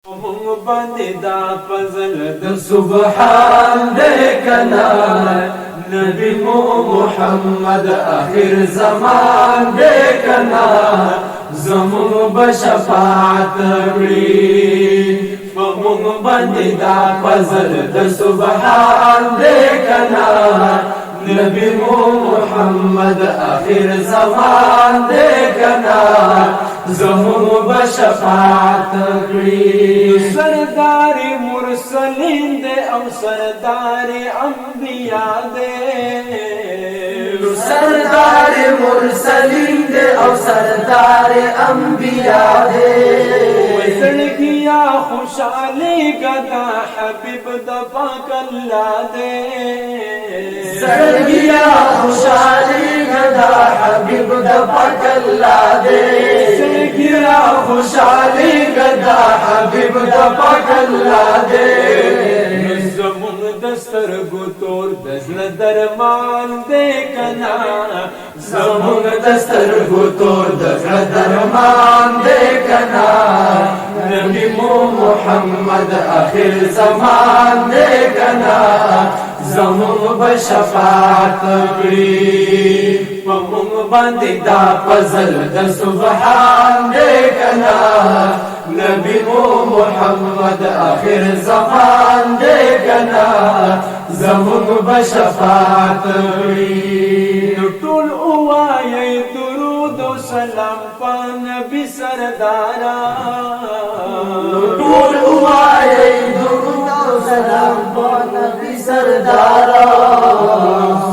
مونږ باندې دا فضل د سبحان دې کنا نبی محمد آخر زمان دې کنا زمون بشفاعت کړي مونږ باندې دا فضل د سبحان دې کنا نبی محمد آخر زمان دے کنا زمون بشفاعت کری سردار مرسلین دے او سردار انبیاء دے سردار مرسلین دے او سردار انبیاء دے وزلگیا خوشحالی گدا حبیب دا پاک اللہ دے زړګیا خوشالي غدا حبيب د پاک الله دې زړګیا خوشالي غدا حبيب د پاک الله دې زمون دستر ګو تور دزل درمان دې کنا زمون دستر ګو تور دزل درمان دې کنا نبی محمد آخر زمان دې کنا زمون بشفاعت کړي پمون باندې دا فضل د سبحان دې کنا نبی محمد آخر زمان دې کنا زمون بشفاعت کړي ټول اوایې درود او سلام په نبی سردارا ټول اوایې درود او سلام په نبی سردارا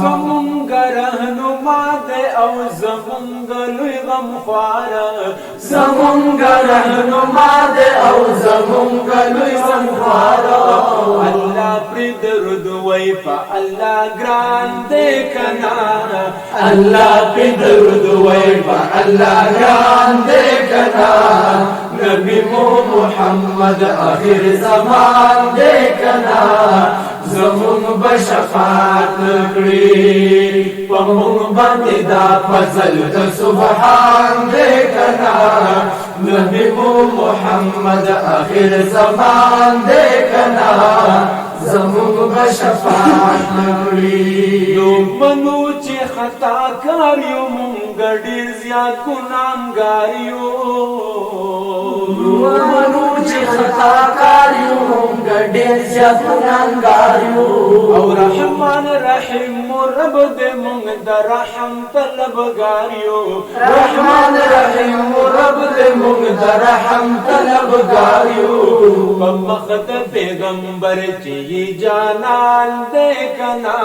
زمونږ رهنما دې او زمونږ لوی غمخواره زمونږ رهنما دې او زمونږ لوی غمخواره الله پرې درود وای په الله ګران دې کنا الله پرې درود وای په الله ګران دې کنا نبی محمد آخر زمان دې کنا زمون بشفاعت کړي پمون باندې دا فضل د سبحان دې کنا نبی محمد آخر زمان دې کنا زمون بشفاعت کړي نو منو چې خطا کاریو مونږ ډیر زیات ګناهګار یو منو چې خطا کاریو مونږ ډیر زیات ګناهګار یو او رحمان رحیم رب دې مونږ د رحم طلبګار یو رحمان رحیم رب دې مونږ د رحم طلبګار یو په مخ د پیغمبر چې جانان دې کنا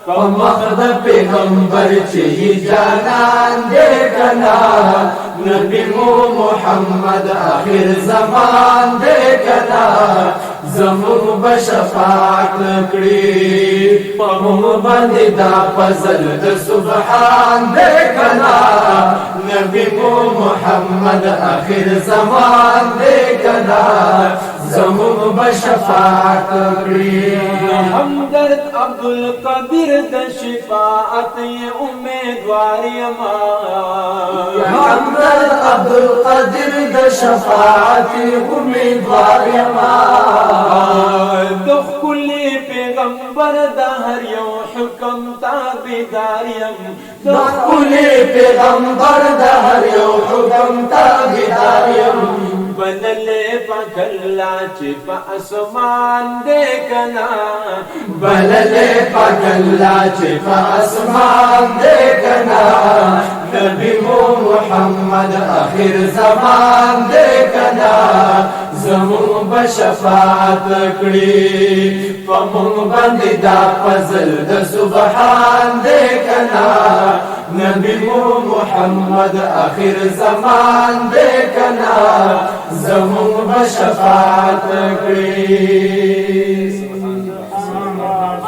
په مخ د پیغمبر چې جانان دې کنا نبی محمد آخر زمان دې کنا زمون بشفاعت کړي پمون باندې دا فضل د سبحان دې کنا نبی محمد آخر زمان دې کنا زمون بشفاعت کړي همدرد عبدالقدیر د شفاعت امیدوار یما همدرد عبدالقدیر د شفاعت امیدوار یما د خلی پیغمبر د هر یو حکم تابعدار یم د خلی پیغمبر د هر یو حکم تابعدار یم بللې پکلا چې په اسمان دې کنا بللې پکلا چې په اسمان دې کنا نبی محمد آخر زمان دې کنا زمون بشفاعت کړي پمون باندې دا فضل د سبحان دې کنا نبی محمد آخر زمان دې کنا زمون بشفاعت کړي